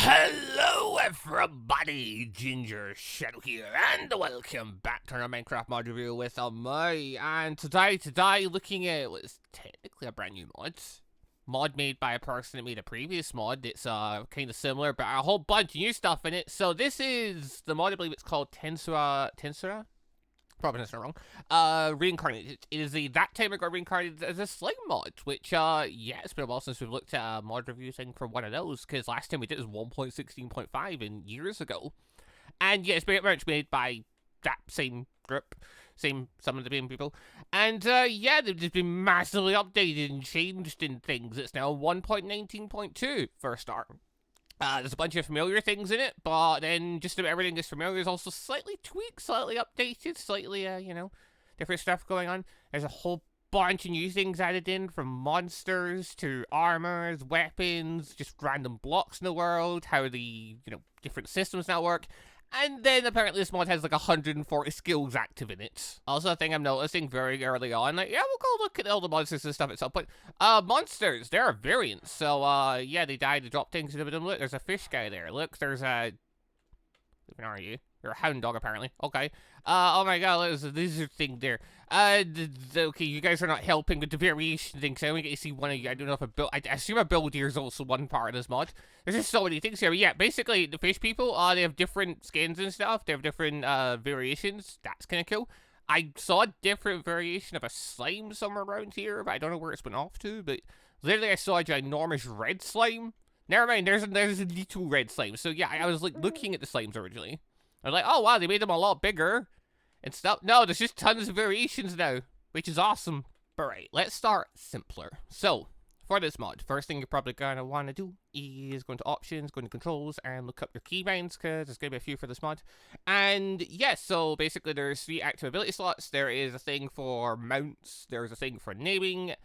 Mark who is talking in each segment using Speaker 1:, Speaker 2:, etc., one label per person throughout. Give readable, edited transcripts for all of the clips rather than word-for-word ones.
Speaker 1: Hello everybody, Gingershadow here, and welcome back to our Minecraft mod review with me. And today looking at what's technically a brand new mod made by a person that made a previous mod. It's kind of similar, but a whole bunch of new stuff in it. So this is the mod, I believe it's called Tensura? Probably not wrong. Reincarnated. It is that time I got reincarnated as a slime mod, which, yeah, it's been a while since we've looked at a mod review thing for one of those, because last time we did was 1.16.5 and years ago. And yeah, it's pretty much made by that same group, some of the same people. And, yeah, they've just been massively updated and changed in things. It's now 1.19.2 for a start. There's a bunch of familiar things in it, but then just about everything that's familiar is also slightly tweaked, slightly updated, slightly, different stuff going on. There's a whole bunch of new things added in, from monsters to armors, weapons, just random blocks in the world, how the, different systems now work. And then apparently this mod has like 140 skills active in it. Also a thing I'm noticing very early on, like, yeah, we'll go look at all the monsters and stuff at some point. Monsters, there are variants. So, yeah, they died to drop things into them. Look, there's a fish guy there. Look, there's a... Where are you? You're a hound dog, apparently. Okay. Oh my god, there's a lizard thing there. Okay, you guys are not helping with the variation thing, so I only get to see one of you. I don't know if I assume a build here is also one part of this mod. There's just so many things here. But yeah, basically, the fish people, they have different skins and stuff. They have different, variations. That's kind of cool. I saw a different variation of a slime somewhere around here, but I don't know where it's been off to. But literally, I saw a ginormous red slime. Never mind, there's a little red slime. So yeah, I was, like, looking at the slimes originally. I was like, oh wow, they made them a lot bigger and stuff. No, there's just tons of variations now, which is awesome. But right, let's start simpler. So, for this mod, first thing you're probably going to want to do is go into options, go into controls, and look up your keybinds, because there's going to be a few for this mod. And yes, so basically there's 3 active ability slots. There is a thing for mounts, there's a thing for naming,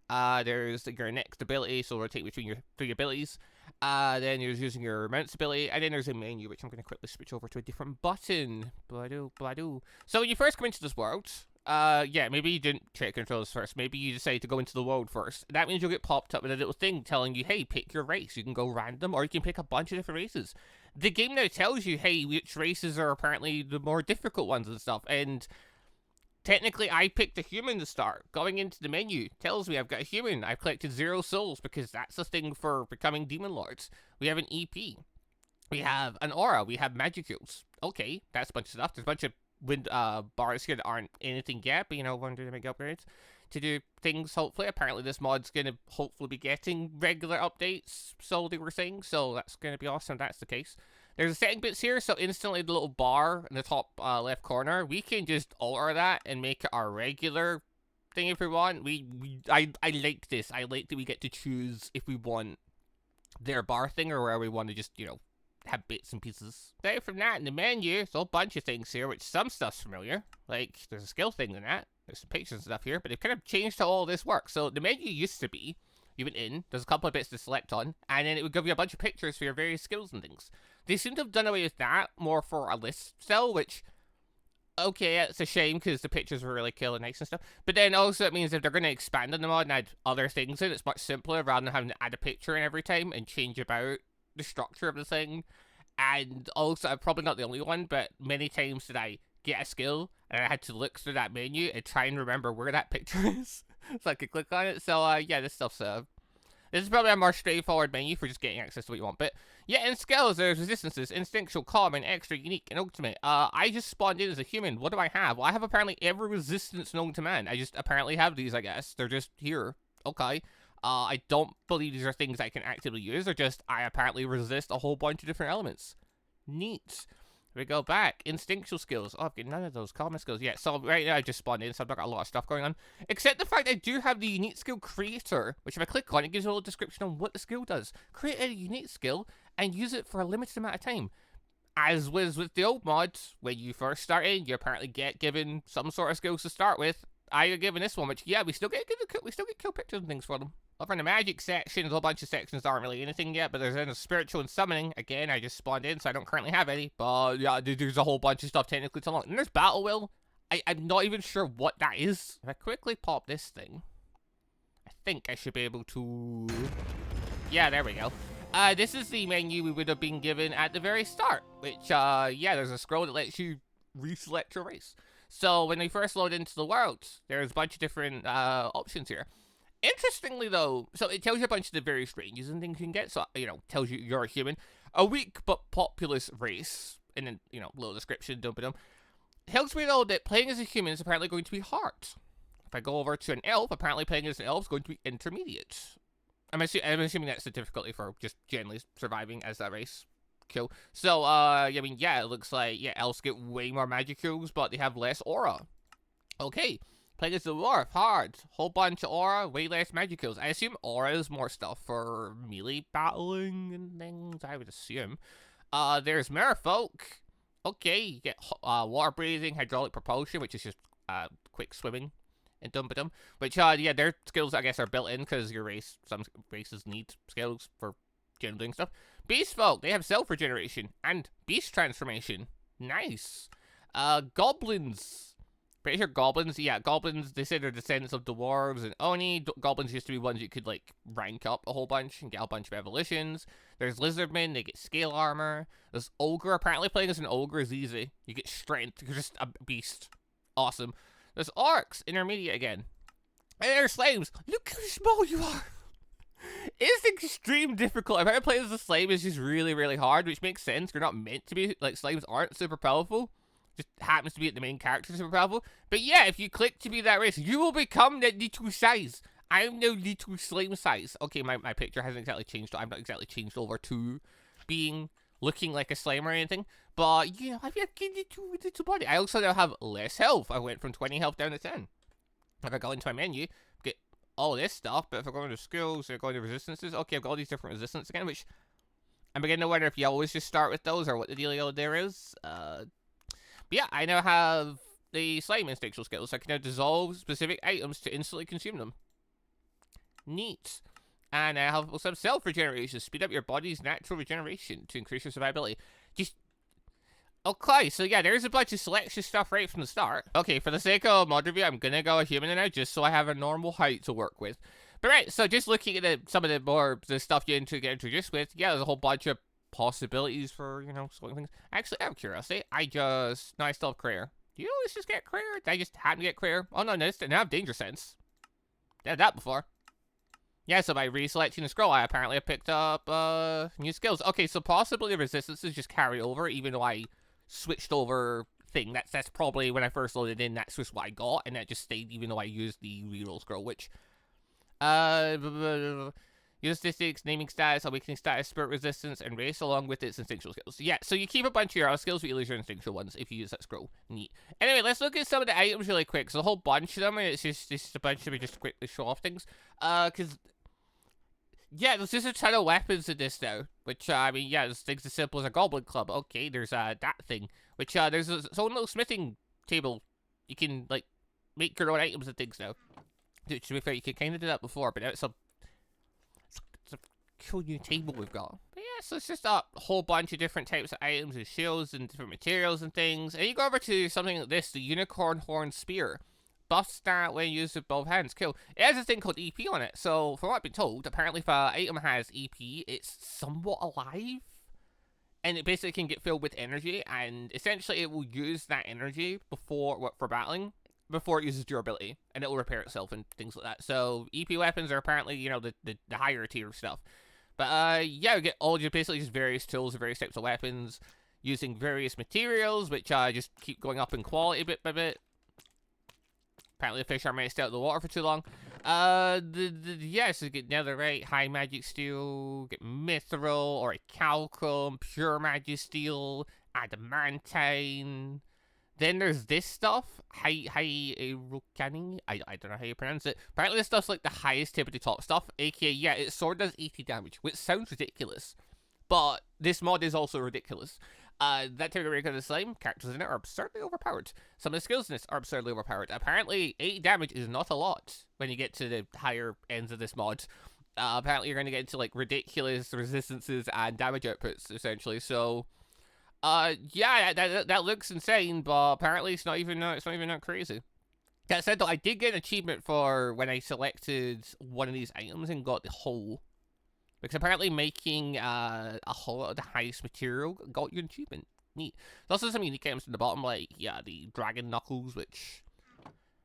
Speaker 1: there's your next ability, so rotate between your 3 abilities. Then there's using your mounts ability, and then there's a menu, which I'm going to quickly switch over to a different button. Blah-doo. So when you first come into this world, yeah, maybe you didn't check controls first. Maybe you decide to go into the world first. That means you'll get popped up with a little thing telling you, hey, pick your race. You can go random, or you can pick a bunch of different races. The game now tells you, hey, which races are apparently the more difficult ones and stuff, and... technically, I picked a human to start. Going into the menu tells me I've got a human. I've collected 0 souls because that's the thing for becoming demon lords. We have an EP. We have an aura. We have magicules. Okay, that's a bunch of stuff. There's a bunch of wind bars here that aren't anything yet, but one to make upgrades to do things. Hopefully, apparently this mod's gonna hopefully be getting regular updates. So they were saying. So that's gonna be awesome. If that's the case. There's a setting bits here, so instantly the little bar in the top left corner, we can just alter that and make it our regular thing if we want. I like this. I like that we get to choose if we want their bar thing or where we want to just, have bits and pieces. Aside from that, in the menu, there's a whole bunch of things here, which some stuff's familiar. Like, there's a skill thing in that. There's some pictures and stuff here, but they've kind of changed how all this works. So the menu used to be, you went in, there's a couple of bits to select on, and then it would give you a bunch of pictures for your various skills and things. They seem to have done away with that more for a list still, which, okay, it's a shame because the pictures were really cool and nice and stuff. But then also it means if they're going to expand on the mod and add other things in, it's much simpler rather than having to add a picture in every time and change about the structure of the thing. And also, I'm probably not the only one, but many times did I get a skill and I had to look through that menu and try and remember where that picture is so I could click on it. So, yeah, this stuff's this is probably a more straightforward menu for just getting access to what you want. But yeah, in skills, there's resistances, instinctual, common, extra, unique, and ultimate. I just spawned in as a human. What do I have? Well, I have apparently every resistance known to man. I just apparently have these, I guess. They're just here. Okay. I don't believe these are things I can actively use. They're just, I apparently resist a whole bunch of different elements. Neat. We go back. Instinctual skills. Oh, I've got none of those common skills yet. So right now I just spawned in, so I've not got a lot of stuff going on. Except the fact I do have the unique skill creator, which if I click on it gives you a little description on what the skill does. Create a unique skill and use it for a limited amount of time. As was with the old mods, when you first start in, you apparently get given some sort of skills to start with. I got given this one, which yeah, we still get cool pictures and things for them. Over in the magic section, there's a whole bunch of sections that aren't really anything yet, but there's a spiritual and summoning. Again, I just spawned in, so I don't currently have any. But yeah, there's a whole bunch of stuff technically to unlock. And there's battle will. I'm not even sure what that is. If I quickly pop this thing, I think I should be able to... yeah, there we go. This is the menu we would have been given at the very start, which, yeah, there's a scroll that lets you reselect your race. So when we first load into the world, there's a bunch of different options here. Interestingly, though, so it tells you a bunch of the various ranges and things you can get. So, you know, tells you you're a human, a weak but populous race, and then, you know, little description, dum-ba-dum. Tells me, though, that playing as a human is apparently going to be hard. If I go over to an elf, apparently playing as an elf is going to be intermediate. I'm assuming that's the difficulty for just generally surviving as that race. Cool. So, I mean, yeah, it looks like, yeah, elves get way more magic kills, but they have less aura. Okay. Playing as the dwarf, hard. Whole bunch of aura, way less magic kills. I assume aura is more stuff for melee battling and things, I would assume. There's merfolk. Okay, you get water breathing, hydraulic propulsion, which is just quick swimming, and dum-ba-dum. Which, yeah, their skills, I guess, are built in because your race, some races need skills for general doing stuff. Beast folk, they have self-regeneration and beast transformation. Nice. Goblins. Pretty sure goblins, yeah, goblins, they say they're descendants of dwarves and oni. Goblins used to be ones you could, like, rank up a whole bunch and get a bunch of evolutions. There's lizardmen, they get scale armor. There's ogre, apparently playing as an ogre is easy. You get strength, you're just a beast. Awesome. There's orcs, intermediate again. And there's slaves. Look how small you are. It's extreme difficult. I've heard playing as a slave is just really, really hard, which makes sense. You're not meant to be, like, slaves aren't super powerful. Just happens to be the main character super powerful. But yeah, if you click to be that race, you will become that little size. I'm no little slime size. Okay, my picture hasn't exactly changed. I'm not exactly changed over to being looking like a slime or anything. But, you know, I've got a little body. I also now have less health. I went from 20 health down to 10. If I go into my menu, get all this stuff. But if I go into skills or go into resistances, okay, I've got all these different resistances again, which I'm beginning to wonder if you always just start with those or what the dealio there is. But yeah, I now have the slime instinctual skills. So I can now dissolve specific items to instantly consume them. Neat. And I have some self-regeneration. Speed up your body's natural regeneration to increase your survivability. Just... Okay, so yeah, there's a bunch of selection stuff right from the start. Okay, for the sake of mod review, I'm gonna go a human now just so I have a normal height to work with. But right, so just looking at some of the stuff you get introduced with, yeah, there's a whole bunch of possibilities for, you know, sorting things. Actually, out of curiosity, no, I still have career. Do you always just get career? I just happen to get career. Oh, no, I have danger sense. I had that before. Yeah, so by reselecting the scroll, I apparently have picked up, new skills. Okay, so possibly the resistances just carry over, even though I switched over thing. That's probably when I first loaded in, that's just what I got, and that just stayed even though I used the reroll scroll, which, use statistics, naming status, awakening status, spirit resistance, and race along with its instinctual skills. Yeah, so you keep a bunch of your other skills, but you lose your instinctual ones if you use that scroll. Neat. Anyway, let's look at some of the items really quick. So a whole bunch of them, and it's just a bunch of me just to quickly show off things. Because, yeah, there's just a ton of weapons in this now. Which, I mean, yeah, there's things as simple as a goblin club. Okay, there's that thing. Which, there's its own little smithing table. You can, like, make your own items and things now. To be fair, you could kind of do that before, but now it's a cool new table we've got. But yeah, so it's just a whole bunch of different types of items and shields and different materials and things. And you go over to something like this, the Unicorn Horn Spear. Buff stat when used with both hands. Cool. It has a thing called EP on it. So, from what I've been told, apparently if an item has EP, it's somewhat alive. And it basically can get filled with energy. And essentially it will use that energy for battling. Before it uses durability, and it will repair itself and things like that. So EP weapons are apparently, you know, the higher tier stuff. But yeah, we get all basically just various tools and various types of weapons using various materials, which just keep going up in quality bit by bit. Apparently the fish are meant to stay out of the water for too long. Yeah, so you get netherite, high magic steel, get mithril, or a calcum, pure magic steel, adamantine. Then there's this stuff, Rukani. I don't know how you pronounce it. Apparently this stuff's like the highest tip of the top stuff, aka, yeah, its sword does 80 damage, which sounds ridiculous. But this mod is also ridiculous. That type of regular slime, characters in it are absurdly overpowered. Some of the skills in this are absurdly overpowered. Apparently, 80 damage is not a lot when you get to the higher ends of this mod. Apparently you're going to get into, like, ridiculous resistances and damage outputs, essentially, so... yeah, that looks insane, but apparently it's not even that crazy. That said, though, I did get an achievement for when I selected one of these items and got the hole, because apparently making a whole lot of the highest material got you an achievement. Neat. There's also some unique items in the bottom, like, yeah, the dragon knuckles, which...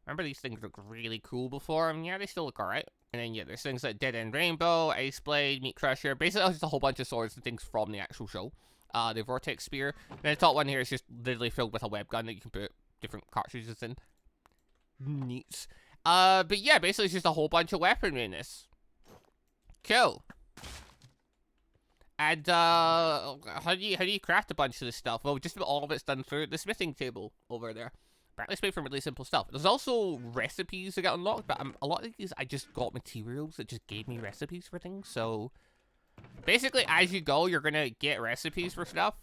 Speaker 1: Remember these things looked really cool before, and yeah, they still look alright. And then, yeah, there's things like Dead End Rainbow, Ice Blade, Meat Crusher, basically just a whole bunch of swords and things from the actual show. The Vortex Spear. And the top one here is just literally filled with a web gun that you can put different cartridges in. Neat. But yeah, basically it's just a whole bunch of weaponry in this. Cool. And, how do you craft a bunch of this stuff? Well, just about all of it's done through the smithing table over there. Apparently it's made from really simple stuff. There's also recipes that get unlocked, but a lot of these I just got materials that just gave me recipes for things, so... Basically, as you go, you're gonna get recipes for stuff,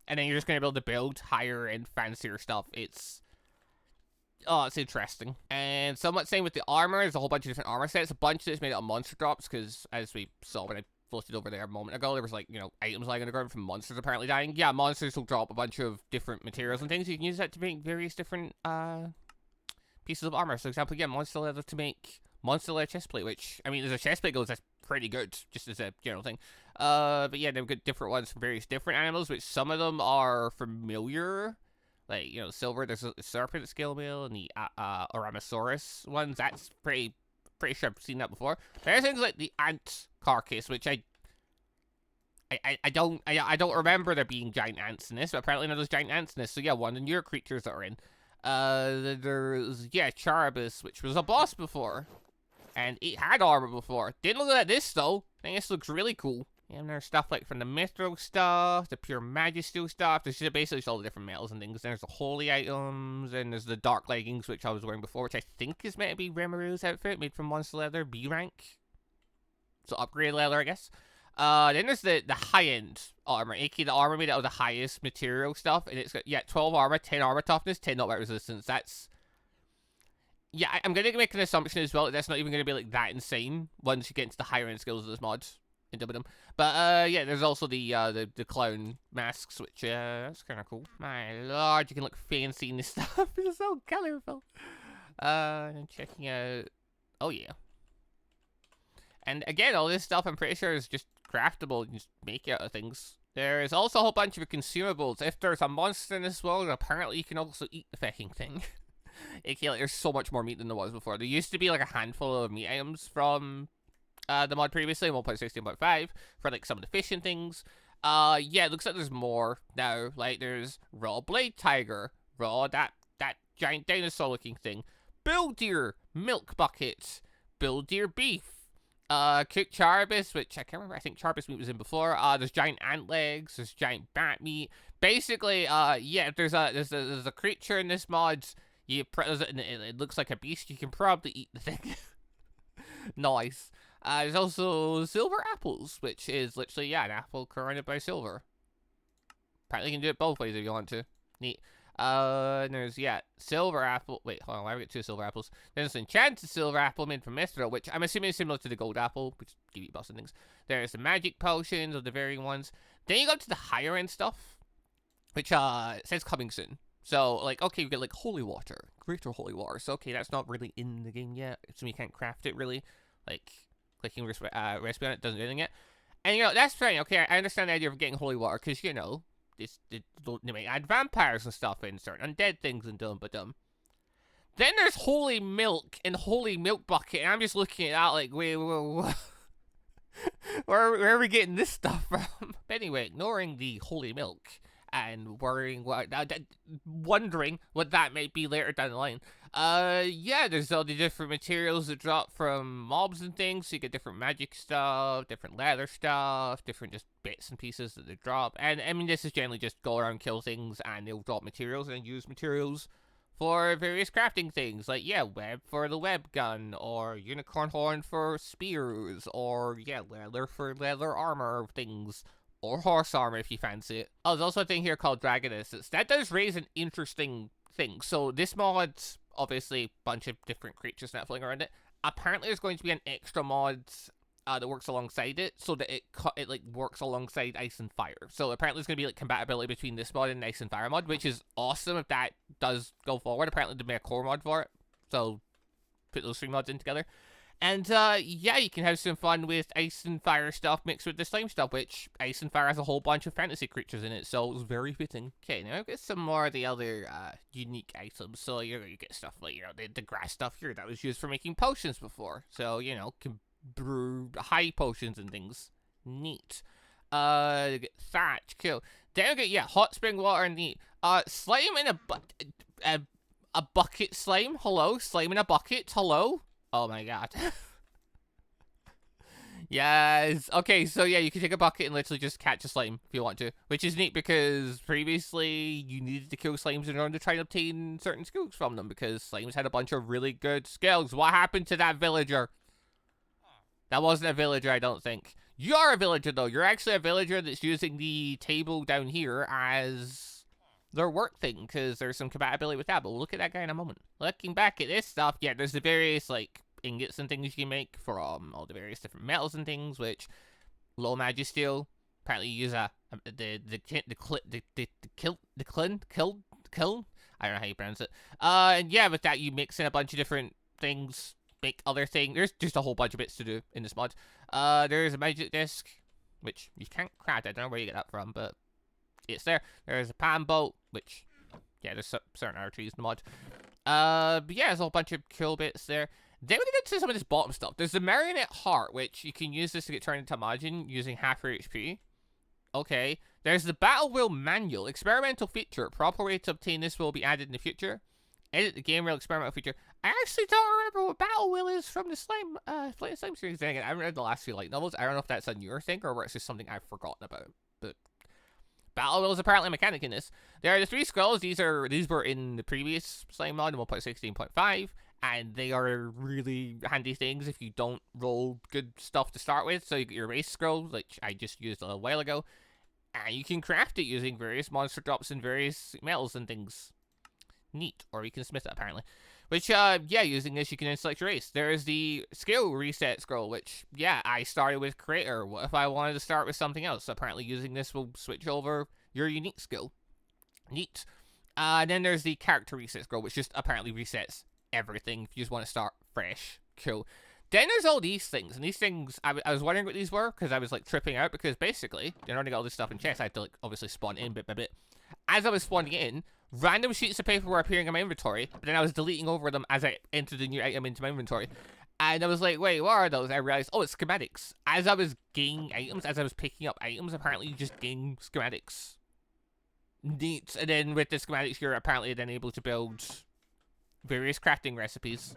Speaker 1: and then you're just gonna be able to build higher and fancier stuff. It's... Oh, it's interesting. And somewhat same with the armor. There's a whole bunch of different armor sets. A bunch that's made out of monster drops, because as we saw when I floated over there a moment ago, there was like, you know, items lying on the ground from monsters apparently dying. Yeah, monsters will drop a bunch of different materials and things. You can use that to make various different pieces of armor. So, for example, yeah, monster leather to make monster leather chestplate, which, I mean, as a chestplate goes, that's pretty good, just as a general thing. But yeah, they've got different ones from various different animals, which some of them are familiar. Like, you know, silver, there's a serpent scale mail, and the Oramosaurus ones. That's pretty sure I've seen that before. There's things like the ant carcass, which I don't remember there being giant ants in this, but apparently there's giant ants in this. So yeah, one of the newer creatures that are in. There's, yeah, Charibus, which was a boss before. And it had armor before. Didn't look like this, though. I think this looks really cool. And there's stuff like from the Mithril stuff, the Pure Magisteel stuff. There's just basically just all the different metals and things. There's the holy items, and there's the dark leggings, which I was wearing before, which I think is meant to be Remaru's outfit, made from monster leather, B rank. So upgrade leather, I guess. Then there's the high-end armor, aka the armor made out of the highest material stuff, and it's got, yeah, 12 armor, 10 armor toughness, 10 knockback resistance. That's... Yeah, I'm going to make an assumption as well that that's not even going to be, like, that insane once you get into the higher-end skills of this mod. But, yeah, there's also the clown masks, which, that's kind of cool. My lord, you can look fancy in this stuff. It's so colorful. I'm checking out... Oh, yeah. And, again, all this stuff, I'm pretty sure, is just craftable. You can just make it out of things. There's also a whole bunch of consumables. If there's a monster in this world, apparently you can also eat the fucking thing. AKA, like, there's so much more meat than there was before. There used to be, like, a handful of meat items from... the mod previously, 1.16.5, for, like, some of the fish and things. Yeah, it looks like there's more now. Like, there's raw blade tiger, raw, that giant dinosaur-looking thing, bull deer, milk bucket, bull deer beef, cooked Charibus, which I can't remember, I think Charibus meat was in before. There's giant ant legs, there's giant bat meat. Basically, yeah, there's a creature in this mod, it looks like a beast, you can probably eat the thing. Nice. There's also silver apples, which is literally, yeah, an apple surrounded by silver. Apparently you can do it both ways if you want to. Neat. And there's, yeah, silver apple. Wait, hold on, why have we got two silver apples? There's an enchanted silver apple made from Mithril, which I'm assuming is similar to the gold apple, which give you busting things. There's the magic potions of the varying ones. Then you go up to the higher end stuff, which, says coming soon. So, like, okay, you get, like, holy water, greater holy water. So, okay, that's not really in the game yet, so you can't craft it, really. Like, clicking recipe on it doesn't do anything yet. And, you know, that's fine, okay, I understand the idea of getting holy water, because, you know, they may add vampires and stuff in, certain undead things and dumb. Then there's holy milk and holy milk bucket, and I'm just looking at that like, wait, where are we getting this stuff from? But anyway, ignoring the holy milk and wondering what that might be later down the line. Yeah, there's all the different materials that drop from mobs and things, so you get different magic stuff, different leather stuff, different just bits and pieces that they drop. And, I mean, this is generally just go around, kill things, and they'll drop materials and use materials for various crafting things, like, yeah, web for the web gun, or unicorn horn for spears, or, yeah, leather for leather armor things, or horse armor if you fancy it. Oh, there's also a thing here called Dragoness. That does raise an interesting thing. So this mod, obviously, a bunch of different creatures that floating around it. Apparently there's going to be an extra mod that works alongside it, so that it like works alongside Ice and Fire. So apparently there's going to be like compatibility between this mod and Ice and Fire mod, which is awesome if that does go forward. Apparently they made a core mod for it, so put those three mods in together. And yeah, you can have some fun with ice and fire stuff mixed with the slime stuff, which ice and fire has a whole bunch of fantasy creatures in it, so it's very fitting. Okay, now I've got some more of the other unique items. So you get stuff like, the grass stuff here that was used for making potions before. So, can brew high potions and things. Neat. You get thatch, cool. Then you get, hot spring water, neat. Slime in a bucket slime, hello? Slime in a bucket, hello? Oh my god. Yes. Okay, so yeah, you can take a bucket and literally just catch a slime if you want to. Which is neat because previously you needed to kill slimes in order to try and obtain certain skills from them, because slimes had a bunch of really good skills. What happened to that villager? That wasn't a villager, I don't think. You are a villager, though. You're actually a villager that's using the table down here as their work thing, because there's some compatibility with that, but we'll look at that guy in a moment. Looking back at this stuff, yeah, there's the various, ingots and things you can make from all the various different metals and things, which low magisteel, apparently you use kiln. I don't know how you pronounce it. And yeah, with that you mix in a bunch of different things, make other things. There's just a whole bunch of bits to do in this mod. There's a magic disc, which you can't craft. I don't know where you get that from, but it's there. There's a pan bolt, which, yeah, there's certain other trees in the mod. But yeah, there's a whole bunch of cool bits there. Then we get into some of this bottom stuff. There's the marionette heart, which you can use this to get turned into Majin using half your HP. Okay. There's the battle wheel manual. Experimental feature. Proper way to obtain this will be added in the future. Edit the game wheel experimental feature. I actually don't remember what battle wheel is from the slime, slime series. Dang it, I haven't read the last few light novels. I don't know if that's a newer thing or it's just something I've forgotten about. But battle wheel is apparently a mechanic in this. There are the 3 scrolls. These were in the previous slime mod in 1.16.5. And they are really handy things if you don't roll good stuff to start with. So you get your race scroll, which I just used a little while ago. And you can craft it using various monster drops and various metals and things. Neat. Or you can smith it, apparently. Which, yeah, using this you can then select your race. There's the skill reset scroll, which, yeah, I started with creator. What if I wanted to start with something else? Apparently using this will switch over your unique skill. Neat. And then there's the character reset scroll, which just apparently resets everything if you just want to start fresh. Cool. Then there's all these things, and these things, I was wondering what these were, because I was, tripping out, because basically, in order to get all this stuff in chests, I had to, obviously spawn in bit by bit. As I was spawning in, random sheets of paper were appearing in my inventory, but then I was deleting over them as I entered a new item into my inventory. And I was like, wait, what are those? I realized, oh, it's schematics. As I was gaining items, as I was picking up items, apparently you just gain schematics. Neat. And then with the schematics, you're apparently then able to build various crafting recipes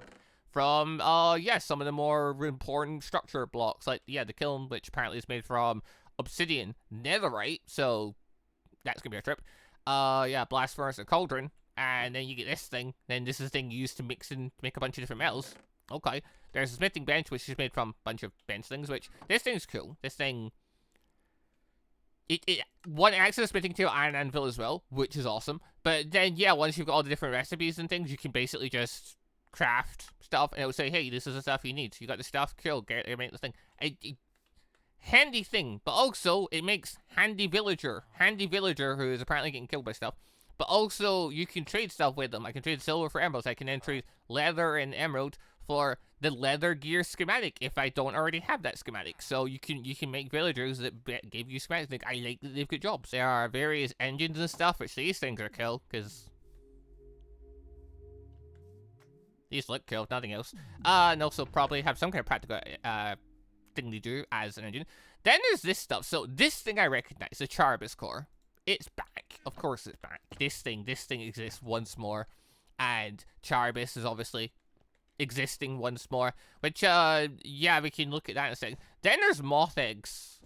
Speaker 1: from, yeah, some of the more important structure blocks, like, yeah, the kiln, which apparently is made from obsidian, netherite, so that's gonna be a trip. Yeah, blast furnace and cauldron, and then you get this thing, then this is the thing used to mix and make a bunch of different metals. Okay, there's a smithing bench, which is made from a bunch of bench things, which, this thing's cool. This thing, one acts as a smithing table and an anvil as well, which is awesome. But then, yeah, once you've got all the different recipes and things, you can basically just craft stuff, and it will say, hey, this is the stuff you need. So you got the stuff, cool, make this thing. Handy thing, but also, it makes handy villager who is apparently getting killed by stuff. But also, you can trade stuff with them. I can trade silver for emeralds. I can then trade leather and emerald for the leather gear schematic if I don't already have that schematic. So you can make villagers that give you schematics. Like, I like that they've got jobs. There are various engines and stuff, which these things are cool, because these look cool, nothing else. And also probably have some kind of practical thing to do as an engine. Then there's this stuff. So this thing I recognize, the Charbis core. It's back. Of course it's back. This thing exists once more. And Charbis is obviously existing once more. Which, yeah, we can look at that in a second. Then there's moth eggs.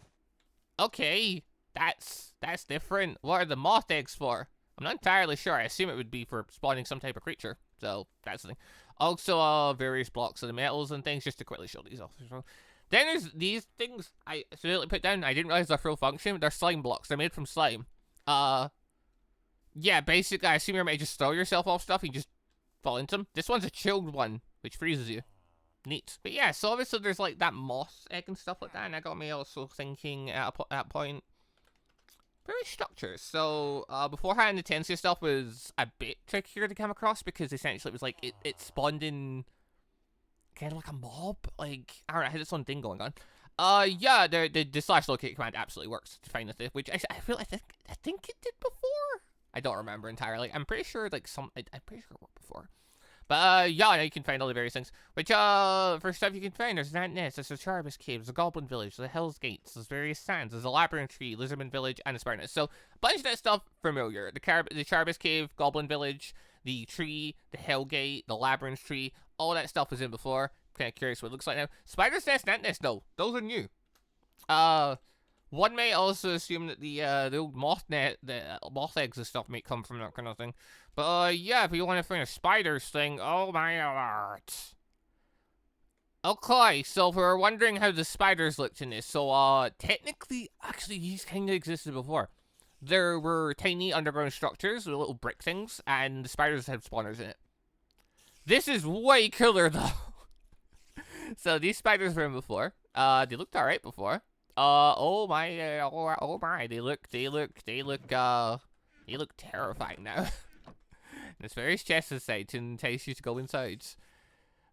Speaker 1: Okay, that's different. What are the moth eggs for? I'm not entirely sure. I assume it would be for spawning some type of creature. So, that's the thing. Also, various blocks of the metals and things, just to quickly show these off as well. Then there's these things I accidentally put down. I didn't realize their full function. They're slime blocks. They're made from slime. Yeah, basically, I assume you might just throw yourself off stuff and just fall into them. This one's a chilled one, which freezes you. Neat. But yeah, so obviously there's like that moss egg and stuff like that, and that got me also thinking at that point, very structures. So, beforehand, the Tensia stuff was a bit trickier to come across, because essentially it was like, it spawned in kind of like a mob. Like, I don't know, it has its own thing going on. Yeah, the slash locate command absolutely works to find the thing, which I think it did before. I don't remember entirely. I'm pretty sure, like, I'm pretty sure it worked before. But, yeah, you can find all the various things. Which, for stuff you can find, there's an ant nest, there's a Charbus cave, there's a goblin village, there's a Hell's Gates, there's various sands, there's a labyrinth tree, lizardman village, and a spider nest. So, a bunch of that stuff familiar. The Charbus cave, goblin village, the tree, the Hell Gate, the labyrinth tree, all that stuff was in before. Kind of curious what it looks like now. Spider's nest and ant nest, no. Those are new. One may also assume that the old moth net, the moth eggs and stuff may come from that kind of thing. But, yeah, if you want to find a spider's thing, oh my lord. Okay, so if we're wondering how the spiders looked in this, so, technically, actually, these kind of existed before. There were tiny underground structures with little brick things, and the spiders had spawners in it. This is way cooler, though. So, these spiders were in before. They looked alright before. Oh my, they look terrifying now. There's various chests inside to entice you to go inside.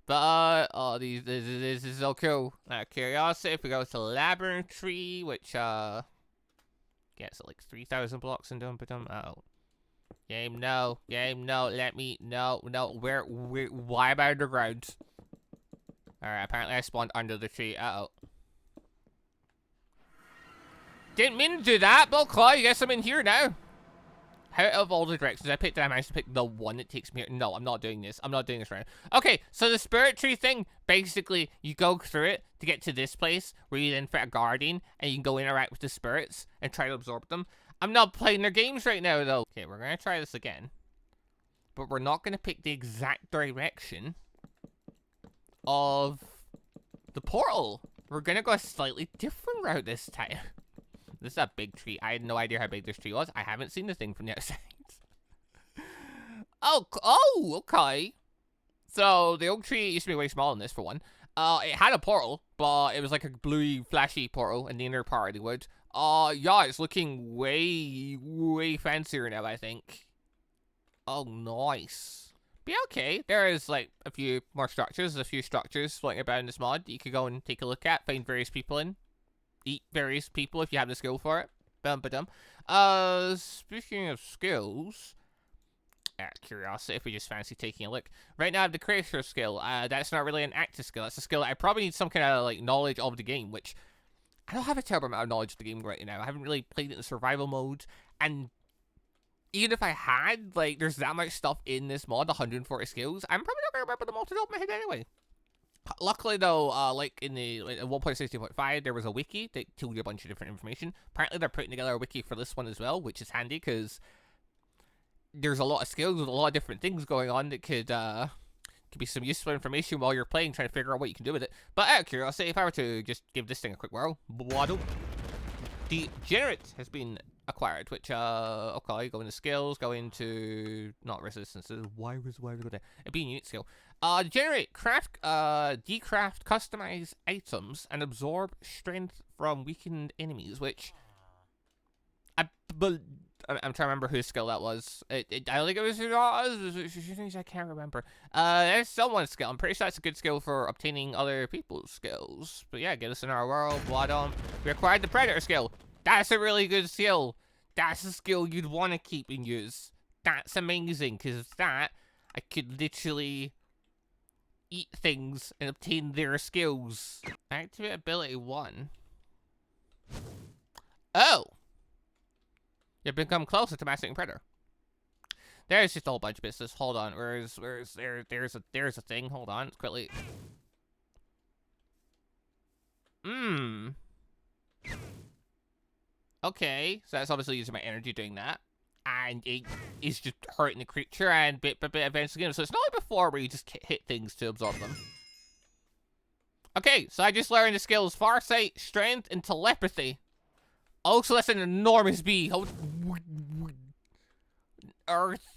Speaker 1: But, this is so cool. Curiosity, if we go to Labyrinth Tree, which, gets like 3,000 blocks and oh. Game, no, let me, no, where, why am I underground? Alright, apparently I spawned under the tree, uh-oh. Didn't mean to do that, but okay, I guess I'm in here now. Out of all the directions I picked, I managed to pick the one that takes me here. No, I'm not doing this. I'm not doing this right now. Okay, so the spirit tree thing, basically, you go through it to get to this place, where you then fit a guardian, and you can go interact with the spirits, and try to absorb them. I'm not playing their games right now, though. Okay, we're gonna try this again. But we're not gonna pick the exact direction of the portal. We're gonna go a slightly different route this time. This is a big tree. I had no idea how big this tree was. I haven't seen the thing from the outside. Oh, okay. So, the oak tree used to be way smaller than this, for one. It had a portal, but it was like a bluey, flashy portal in the inner part of the wood. Yeah, it's looking way fancier now, I think. Oh, nice. But yeah, okay. There is, like, a few more structures. There's a few structures floating about in this mod that you could go and take a look at, find various people in. Eat various people if you have the skill for it. Speaking of skills, curiosity, if we just fancy taking a look. Right now I have the creator skill. That's not really an active skill. That's a skill that I probably need some kind of like knowledge of the game, which I don't have a terrible amount of knowledge of the game right now. I haven't really played it in survival mode, and even if I had, like, there's that much stuff in this mod, 140 skills, I'm probably not gonna remember them all to the top of my head anyway. Luckily, though, like in the 1.16.5, there was a wiki that told you a bunch of different information. Apparently, they're putting together a wiki for this one as well, which is handy because there's a lot of skills with a lot of different things going on that could be some useful information while you're playing, trying to figure out what you can do with it. But out of curiosity, if I were to just give this thing a quick whirl, the Generate has been acquired, which, okay, go into skills, go into, not resistances, why was go there? It'd be a unit skill. Generate, craft, decraft, customize items, and absorb strength from weakened enemies, which, I'm trying to remember whose skill that was. I don't think it was I can't remember. There's someone's skill. I'm pretty sure that's a good skill for obtaining other people's skills. But yeah, get us in our world, blood on. We acquired the Predator skill. That's a really good skill. That's a skill you'd want to keep and use. That's amazing, because that, I could literally eat things and obtain their skills. Activate ability 1. Oh! You've become closer to mastering Predator. There's just a whole bunch of business. Hold on. There's a thing. Hold on. Quickly. Okay. So that's obviously using my energy doing that. And it is just hurting the creature and bit by bit eventually. So it's not like before where you just hit things to absorb them. Okay. So I just learned the skills Farsight, Strength, and Telepathy. Also, that's an enormous bee. Earth.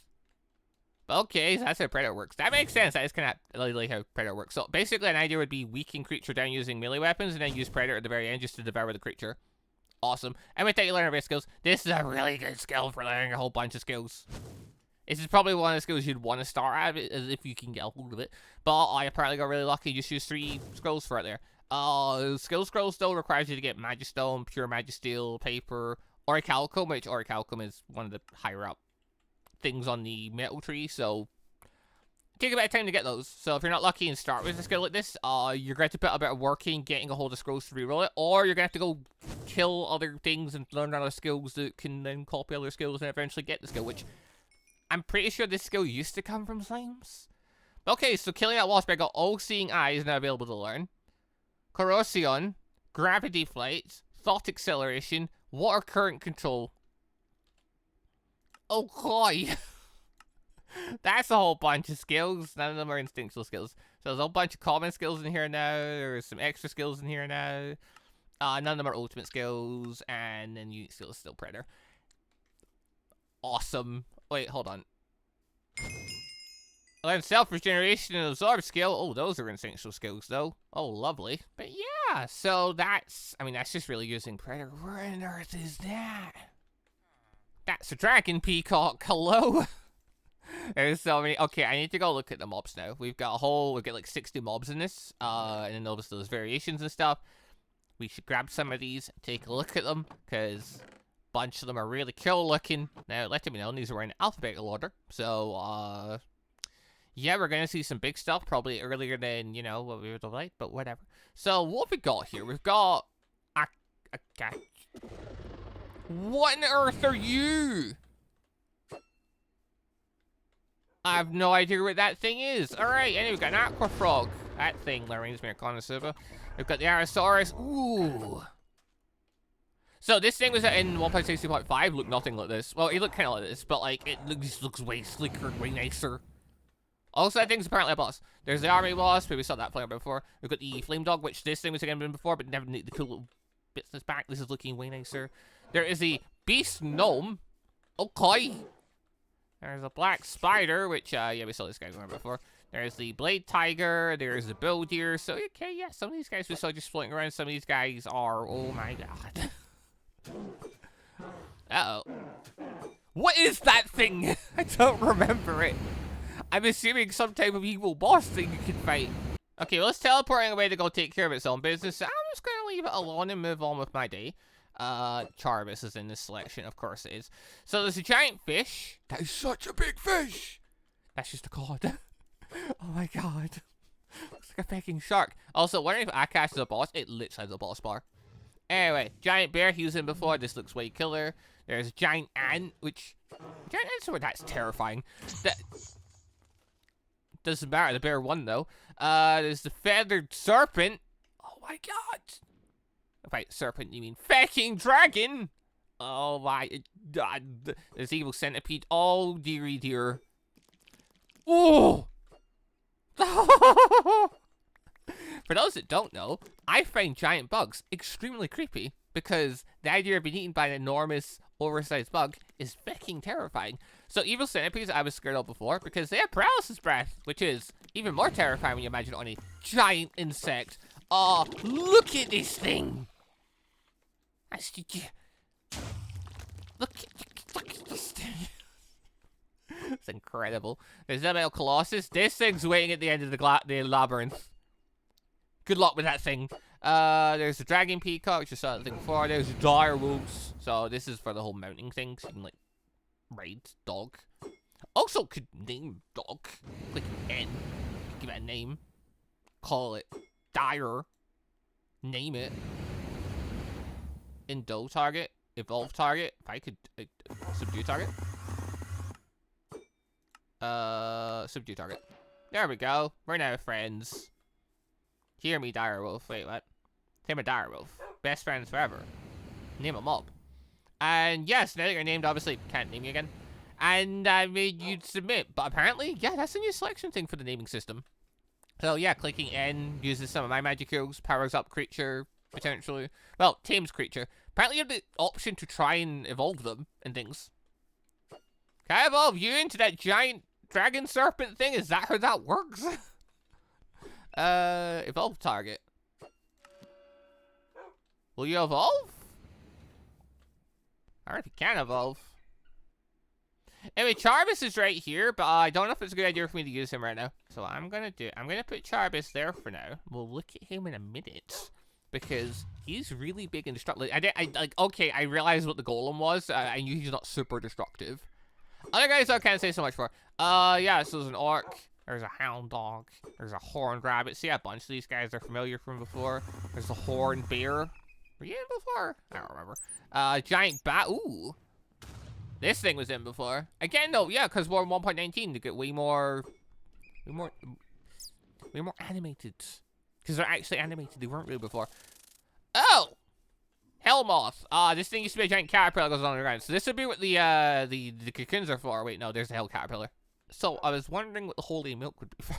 Speaker 1: Okay, so that's how Predator works. That makes sense. That is kind of like how Predator works. So basically, an idea would be weaken creature down using melee weapons, and then use Predator at the very end just to devour the creature. Awesome. And with that, you learn various skills. This is a really good skill for learning a whole bunch of skills. This is probably one of the skills you'd want to start at, as if you can get a hold of it. But I apparently got really lucky, just used 3 scrolls for it there. Skill scrolls though requires you to get Magistone, Pure Magisteel, Paper, Orichalcum, which Orichalcum is one of the higher up things on the metal tree, so take a bit of time to get those. So if you're not lucky and start with a skill like this, you're going to put a bit of work in getting a hold of scrolls to reroll it, or you're going to have to go kill other things and learn other skills that can then copy other skills and eventually get the skill, which I'm pretty sure this skill used to come from slimes. Okay, so killing that wasp, I got All-Seeing Eyes now available to learn. Corrosion, Gravity Flight, Thought Acceleration, Water Current Control. Okay. That's a whole bunch of skills. None of them are instinctual skills. So there's a whole bunch of common skills in here now. There's some extra skills in here now. None of them are ultimate skills. And then unique skill is still Predator. Awesome. Wait, hold on. Learn self-regeneration and absorb skill. Oh, those are instinctual skills, though. Oh, lovely. But yeah, so that's... I mean, that's just really using Predator. Where on earth is that? That's a dragon peacock. Hello? There's so many. Okay, I need to go look at the mobs now. We've got like 60 mobs in this. And then notice those variations and stuff. We should grab some of these, take a look at them, because a bunch of them are really cool looking. Now, let me know, these are in alphabetical order. So, yeah, we're going to see some big stuff, probably earlier than, you know, what we would have liked, but whatever. So, what have we got here? We've got a cat. What on earth are you? I have no idea what that thing is. Alright, anyway, we've got an aqua frog. That thing reminds me of Consumables. We've got the Arosaurus. Ooh. So this thing was in 1.60.5, looked nothing like this. Well, it looked kind of like this, but like, it looks way slicker, way nicer. Also, that thing's apparently a boss. There's the army boss, we saw that player before. We've got the flame dog, which this thing was again been before, but never need the cool little bits in its back. This is looking way nicer. There is the beast gnome. Okay. There's a black spider, which, yeah, we saw this guy going before. There's the blade tiger. There's the bull deer. So, okay, yeah, some of these guys we saw just floating around. Some of these guys are, oh my god. Uh-oh. What is that thing? I don't remember it. I'm assuming some type of evil boss thing you can fight. Okay, well, it's teleporting away to go take care of its own business. So I'm just going to leave it alone and move on with my day. Charvis is in this selection, of course it is. So there's a giant fish. That is such a big fish. That's just a cod. Oh my god. Looks like a fucking shark. Also, wondering if Akash is a boss. It literally has a boss bar. Anyway, giant bear he was in before. This looks way killer. There's a giant ant, which... Giant ants, that's terrifying. That... Doesn't matter, the bear won though. There's the feathered serpent. Oh my god. Wait, serpent, you mean fucking dragon? Oh my god. There's evil centipede. Oh dearie dear. Oh! For those that don't know, I find giant bugs extremely creepy because the idea of being eaten by an enormous, oversized bug is fucking terrifying. So evil centipedes I was scared of before because they have paralysis breath, which is even more terrifying when you imagine it on a giant insect. Oh, look at this thing! Look at this thing. It's incredible. There's the Metal Colossus. This thing's waiting at the end of the labyrinth. Good luck with that thing. There's the Dragon Peacock, which I saw that thing before. There's the Dire Wolves. So this is for the whole mounting thing. So you can, like, ride dog. Also could name dog. Click N. Give it a name. Call it Dire. Name it. Indo target. Evolve target. If I could subdue target. Subdue target. There we go. We're now friends. Hear me, direwolf. Wait, what? Name a direwolf. Best friends forever. Name a mob. And yes, now that you're named, obviously can't name you again. And I made you submit. But apparently, yeah, that's a new selection thing for the naming system. So yeah, clicking N uses some of my magic skills, powers up creature, potentially. Well, tames creature. Apparently you have the option to try and evolve them and things. Can I evolve you into that giant dragon serpent thing? Is that how that works? Evolve target. Will you evolve? Alright, if you can evolve. Anyway, Charbus is right here, but I don't know if it's a good idea for me to use him right now. So I'm gonna put Charbus there for now. We'll look at him in a minute because he's really big and destructive. Okay, I realized what the golem was. I knew he's not super destructive. Other guys I can't say so much for. Yeah, so there's an orc. There's a hound dog. There's a horned rabbit. See, a bunch of these guys are familiar from before. There's a horned bear. Were you in before? I don't remember. Giant bat. Ooh. This thing was in before. Again, though, yeah, because we're in 1.19 to get way more animated. Because they're actually animated. They weren't really before. Oh! Hellmoth. This thing used to be a giant caterpillar that goes on the ground. So this would be what the cocoons are for. Wait, no, there's the hell caterpillar. So I was wondering what the holy milk would be from.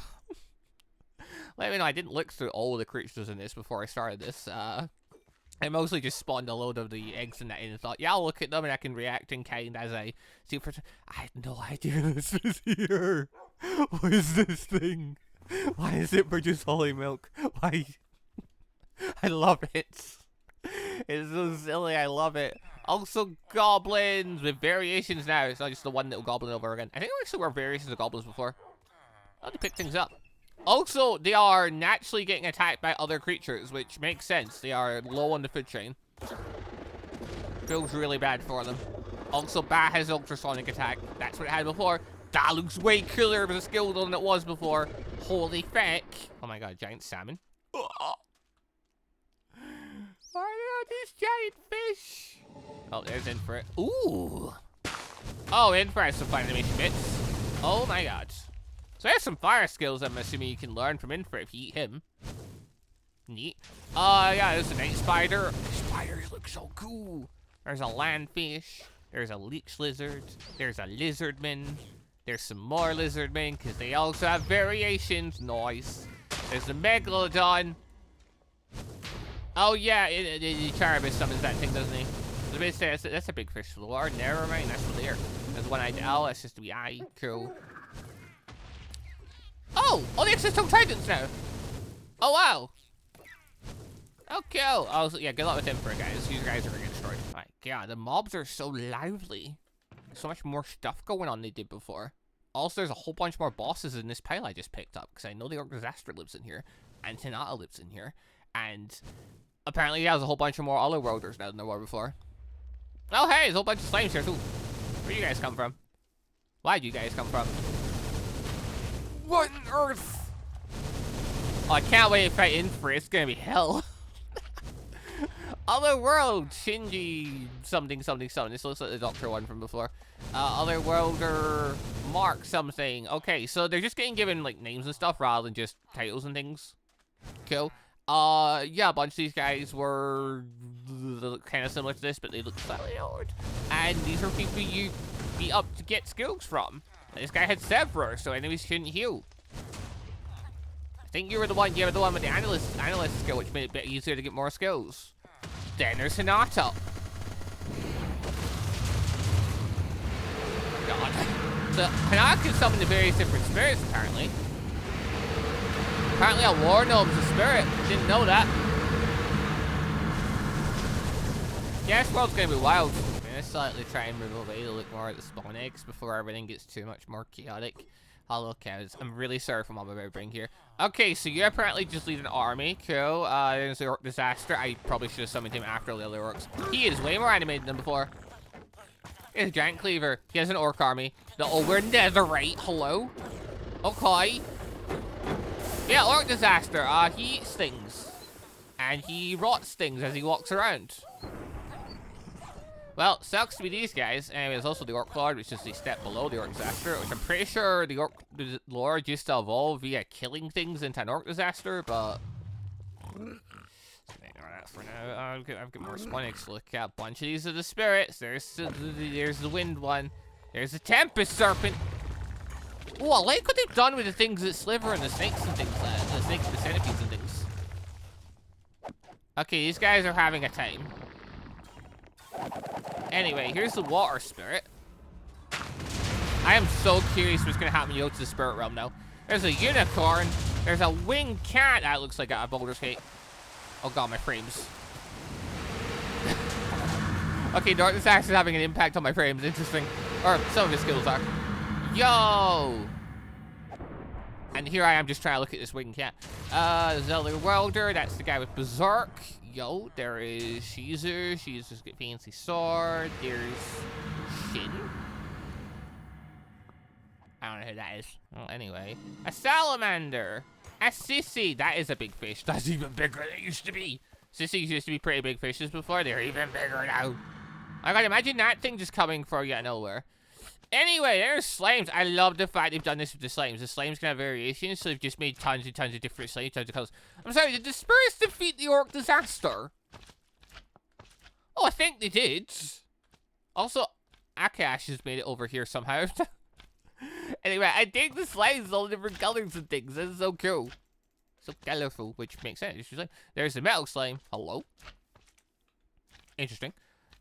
Speaker 1: Let me know. I didn't look through all the creatures in this before I started this. I mostly just spawned a load of the eggs in that and thought, yeah, I'll look at them and I can react in kind as I see. I had no idea this was here. What is this thing? Why is it produce holy milk? Why? I love it. It's so silly. I love it. Also, goblins with variations now. It's not just the one little goblin over again. I think there actually were variations of goblins before. I'll have to pick things up. Also, they are naturally getting attacked by other creatures, which makes sense. They are low on the food chain. Feels really bad for them. Also, Bat has ultrasonic attack. That's what it had before. That looks way cooler of a skill than it was before. Holy feck. Oh my god, giant salmon. Why are these giant fish? Oh, there's in for it. Ooh. Oh, in for some fun animation bits. Oh my god. So there's some fire skills I'm assuming you can learn from Infra if you eat him. Neat. Yeah, there's a night spider. Spiders look so cool. There's a landfish. There's a leech lizard. There's a lizardman. There's some more lizardmen because they also have variations. Nice. There's a megalodon. Oh yeah, Charbus summons that thing, doesn't he? So basically, that's a big fish for the water. Never mind, that's what they are. There's one-eyed owl. That's just the eye. Cool. Oh, they actually took tridents now. Oh wow. Oh cool. Oh so, yeah, good luck with him for it, guys. These guys are gonna get destroyed. My god, the mobs are so lively. There's so much more stuff going on than they did before. Also, there's a whole bunch more bosses in this pile I just picked up because I know the Orc Disaster lives in here, and Tanata lives in here, and apparently there's a whole bunch of more other worlders now than there were before. Oh hey, there's a whole bunch of slimes here too. Where do you guys come from? Why do you guys come from? What on earth? Oh, I can't wait to fight in for it. It's gonna be hell. Otherworld, Shinji, something. This looks like the Doctor one from before. Otherworlder, Mark something. Okay, so they're just getting given like names and stuff rather than just titles and things. Cool. Yeah, a bunch of these guys were kind of similar to this, but they look slightly old. And these are people you beat up to get skills from. This guy had several, so enemies shouldn't heal. I think you were the one with the analyst skill, which made it a bit easier to get more skills. Then there's Hinata. God. So Hinata can summon the various different spirits, apparently. Apparently a war gnome's a spirit. Didn't know that. Yeah, this world's gonna be wild. I'm gonna slightly try and move away to look more at the spawn eggs before everything gets too much more chaotic. Hollow cows. I'm really sorry for what I'm about to bring here. Okay, so you apparently just lead an army. Cool. There's the Orc Disaster. I probably should have summoned him after the other orcs. He is way more animated than before. He's a giant cleaver. He has an orc army. Oh, we're netherite. Hello? Okay. Yeah, Orc Disaster. He eats things. And he rots things as he walks around. Well, sucks to be these guys. And there's also the Orc Lord, which is the step below the Orc Disaster, which I'm pretty sure the Orc Lord used to evolve via killing things into an Orc Disaster, but for now, I've got more Schematics to look at. A bunch of these are the spirits. There's the wind one. There's the Tempest Serpent. Oh, I like what they've done with the things that sliver and the snakes and things like that. The snakes and the centipedes and things. Okay, these guys are having a time. Anyway, here's the water spirit. I am so curious what's gonna happen when you go to the spirit realm now. There's a unicorn. There's a winged cat. That looks like a Baldur's Gate. Oh god, my frames. Okay, Darkness Axe is having an impact on my frames. Interesting. Or some of his skills are. Yo! And here I am just trying to look at this wing cat. Zelda Welder, that's the guy with Berserk. Yo, there is Shizu. Shizu's got fancy sword. There's Shin. I don't know who that is. Well, anyway. A salamander. A sissy. That is a big fish. That's even bigger than it used to be. Sissies used to be pretty big fishes before. They're even bigger now. I gotta imagine that thing just coming from out of nowhere. Anyway, there's slimes. I love the fact they've done this with the slimes. The slimes can have variations, so they've just made tons and tons of different slimes, tons of colors. I'm sorry, did the spirits defeat the orc disaster? Oh, I think they did. Also, Akash has made it over here somehow. Anyway, I dig the slimes, all different colors and things. This is so cool. So colorful, which makes sense. There's the metal slime. Hello. Interesting.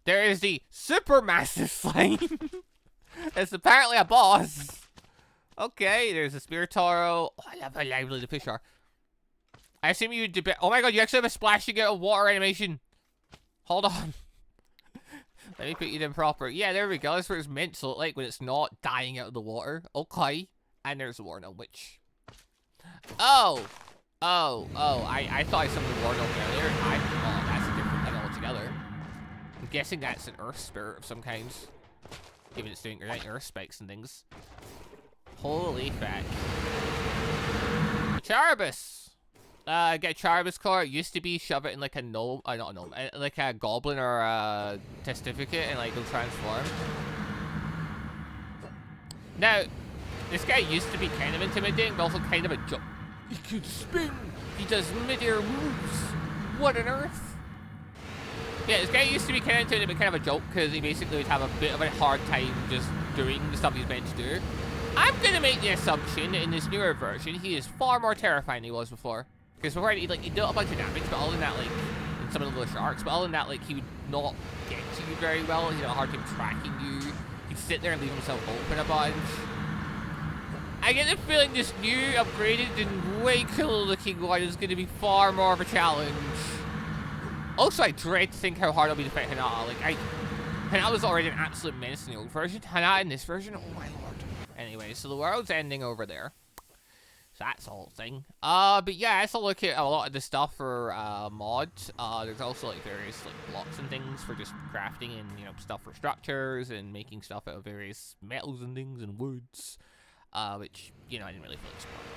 Speaker 1: There is the supermassive slime. It's apparently a boss. Okay, there's a Spiritorio. Oh, I love how lively the fish are. I assume you debate. Oh my god, you actually have a splashing out of water animation. Hold on. Let me put you in proper. Yeah, there we go. That's what it's meant to look like when it's not dying out of the water. Okay. And there's the Warno, which... Oh, I thought I summoned the Warno earlier. Oh, that's a different thing altogether. I'm guessing that's an earth spirit of some kind. Given it's doing great earth spikes and things. Holy fuck. Charibus! Get Charibus core. It used to be shove it in like a gnome, not a gnome, like a goblin or a testificate and like it'll transform. Now, this guy used to be kind of intimidating, but also kind of a joke. He can spin! He does mid-air moves! What on earth? Yeah, this guy used to be kind of intimidating, but kind of a joke, because he basically would have a bit of a hard time just doing the stuff he's meant to do. I'm gonna make the assumption that in this newer version, he is far more terrifying than he was before. Because before, he did a bunch of damage, but other than that, like, in some of the little sharks, but other than that, like, he would not get to you very well. He had a hard time tracking you. He'd sit there and leave himself open a bunch. I get the feeling this new, upgraded, and way cooler looking one is going to be far more of a challenge. Also, I dread to think how hard it'll be to fight Hanada. Like, Hanada was already an absolute menace in the old version. Hanada in this version, oh my lord. Anyway, so the world's ending over there. So that's the whole thing. But yeah, let's look at a lot of the stuff for mods. There's also like various like blocks and things for just crafting and, you know, stuff for structures and making stuff out of various metals and things and woods. Which, you know, I didn't really feel exploring.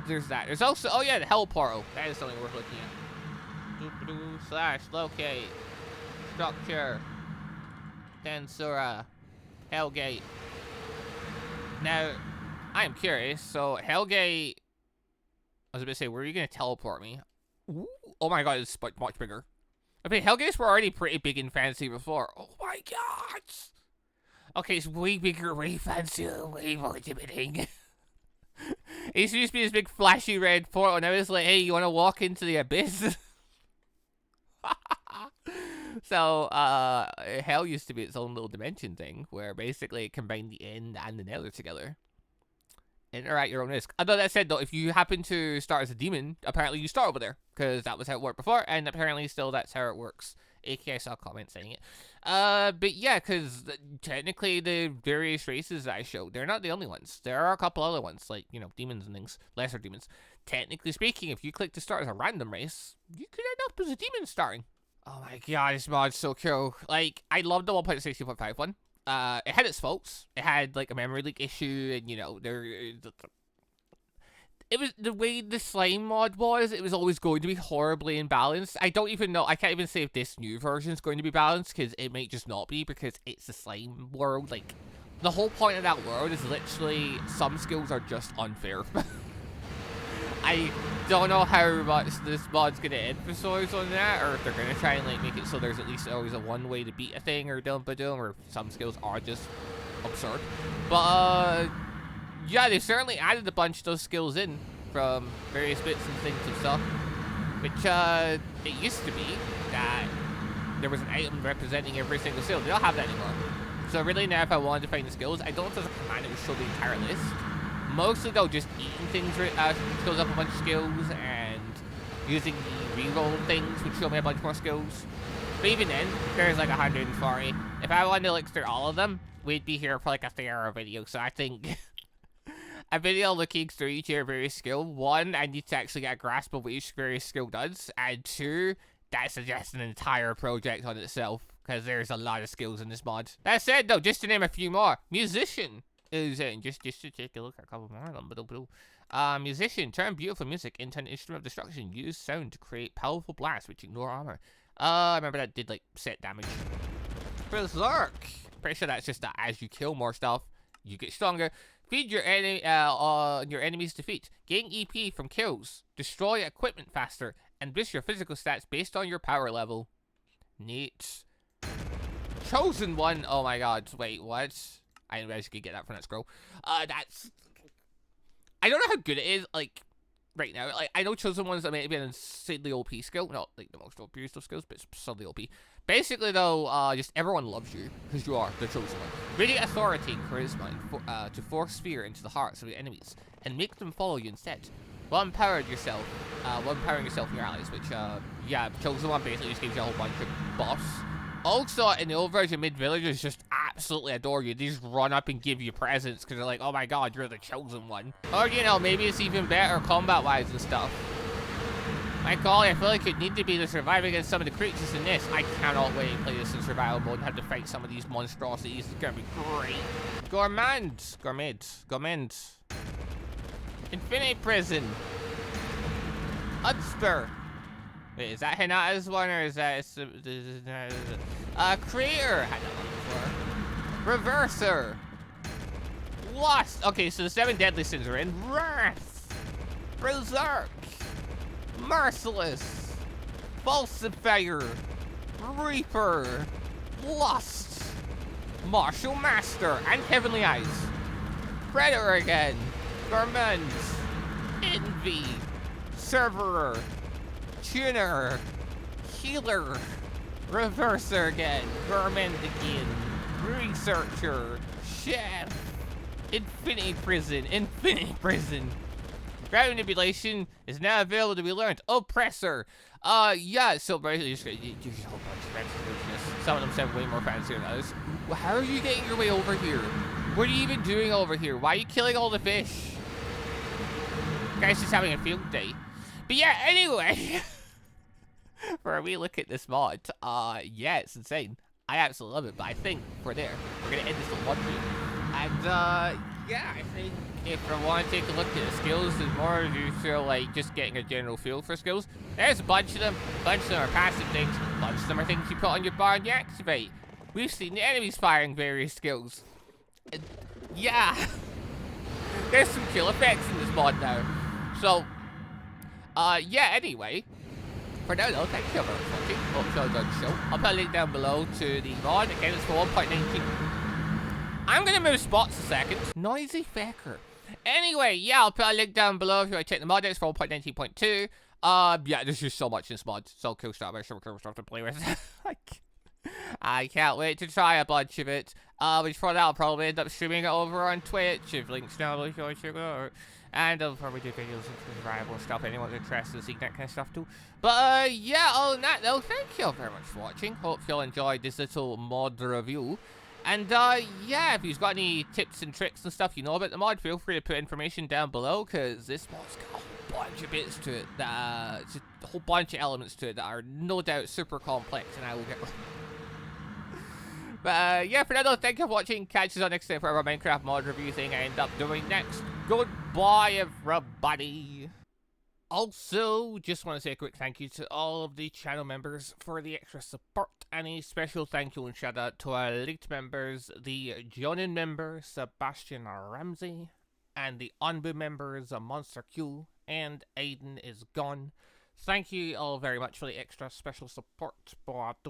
Speaker 1: There's that. There's also, oh yeah, the Hell Portal. That is something worth looking at. / locate. Structure. Tensura. Hellgate. Now, I am curious. So, Hellgate, I was about to say, where are you going to teleport me? Ooh, oh my god, it's much bigger. I mean, Hellgates were already pretty big and fancy before. Oh my god! Okay, it's way bigger, way fancier, way more intimidating. It used to be this big flashy red portal, and now it's like, hey, you want to walk into the abyss? So, Hell used to be its own little dimension thing, where basically it combined the end and the nether together. Enter at your own risk. Although that said, though, if you happen to start as a demon, apparently you start over there, because that was how it worked before, and apparently still that's how it works. AKA I saw a comment saying it. But yeah, because technically the various races that I showed, they're not the only ones. There are a couple other ones, like, you know, demons and things, lesser demons. Technically speaking, if you click to start as a random race, you could end up as a demon starting. Oh my god, this mod's so cool. Like, I love the 1.60.5 one. It had its faults. It had, like, a memory leak issue, and, you know, it was the way the slime mod was, it was always going to be horribly imbalanced. I don't even know, I can't even say if this new version is going to be balanced, because it might just not be, because it's the slime world. Like, the whole point of that world is literally, some skills are just unfair. I don't know how much this mod's going to emphasize on that, or if they're going to try and, like, make it so there's at least always a one way to beat a thing, or dum-ba-dum, or some skills are just absurd. But, yeah, they certainly added a bunch of those skills in from various bits and things and stuff. Which, it used to be that there was an item representing every single skill. They don't have that anymore. So really now if I wanted to find the skills, I don't know if there's a command that would show the entire list. Mostly though, just eating things shows up a bunch of skills, and using the reroll things would show me a bunch more skills. But even then, there's like 140. If I wanted to look through all of them, we'd be here for like a 3-hour video. So I think a video looking through each of various skill, one, I need to actually get a grasp of what each various skill does, and two, that's just an entire project on itself, because there's a lot of skills in this mod. That said, though, just to name a few more, musician is in. Just to take a look at a couple more of them. Musician, turn beautiful music into an instrument of destruction. Use sound to create powerful blasts which ignore armor. I remember that did like set damage. Berserk. Pretty sure that's just that as you kill more stuff, you get stronger. Feed your your enemy's defeat. Gain EP from kills. Destroy equipment faster. And boost your physical stats based on your power level. Neat. Chosen one. Oh my god. Wait, what? I didn't realize you could get that from that scroll. That's... I don't know how good it is, like, right now. Like, I know Chosen One's I mean, it'd be an insanely OP skill. Not, like, the most OP of skills, but it's solidly OP. Basically, though, just everyone loves you, because you are the Chosen One. Radiate authority and charisma to force fear into the hearts of your enemies, and make them follow you instead. While empowering yourself and your allies, which, yeah, Chosen One basically just gives you a whole bunch of buffs. Also, in the old version, mid-villagers just absolutely adore you. They just run up and give you presents because they're like, oh my god, you're the chosen one. Or, you know, maybe it's even better combat-wise and stuff. My golly, I feel like it need to be to survive against some of the creatures in this. I cannot wait to play this in survival mode and have to fight some of these monstrosities. It's gonna be great. Gourmand. Infinity Prison. Udspur. Wait, is that Hinata's one, or is that... Creator! Had that one before. Reverser! Lust! Okay, so the 7 deadly sins are in. Wrath! Berserk! Merciless! Falsifier! Reaper! Lust! Martial Master! And Heavenly Eyes! Predator again! Gourmand! Envy! Serverer! Tuner, Healer, Reverser again, Gourmand again, Researcher, Chef, Infinity Prison. Ground Manipulation is now available to be learned. Oppressor. Yeah, so basically just use a whole bunch of fancy foolishness. Some of them sound way more fancy than others. How are you getting your way over here? What are you even doing over here? Why are you killing all the fish? Guy's just having a field day. But yeah, anyway, for a wee look at this mod, yeah, it's insane. I absolutely love it, but I think we're there. We're gonna end this with one video. And, yeah, I think if I want to take a look at the skills, there's more of you feel like just getting a general feel for skills. There's a bunch of them. A bunch of them are passive things. A bunch of them are things you put on your bar and you activate. We've seen the enemies firing various skills. And, yeah, there's some kill effects in this mod now. So, yeah, anyway, for now though, thank you very much for watching. Hope you enjoyed the show. I'll put a link down below to the mod. Again, it's for 1.19. I'm gonna move spots a second. Noisy fecker. Anyway, yeah, I'll put a link down below if you want to check the mod. It's for 1.19.2. Yeah, there's just so much in this mod. So cool stuff. There's so cool stuff to play with. I can't wait to try a bunch of it. Which for that, I'll probably end up streaming it over on Twitch. If links down below if you want to go. And I'll probably do videos of survival stuff. Anyone's interested in seeing that kind of stuff too. But yeah, other than that though, thank you very much for watching. Hope you all enjoyed this little mod review. And yeah, if you've got any tips and tricks and stuff you know about the mod, feel free to put information down below, because this mod's got a whole bunch of bits to it that just a whole bunch of elements to it that are no doubt super complex, and I will get but yeah, for now though, thank you for watching. Catch us on next time for our Minecraft mod review thing I end up doing next. Goodbye, everybody. Also, just want to say a quick thank you to all of the channel members for the extra support. And a special thank you and shout out to our elite members, the Jonin member, Sebastian Ramsey, and the ANBU members, MonsterQ and AdenIsGone. Thank you all very much for the extra special support, brother.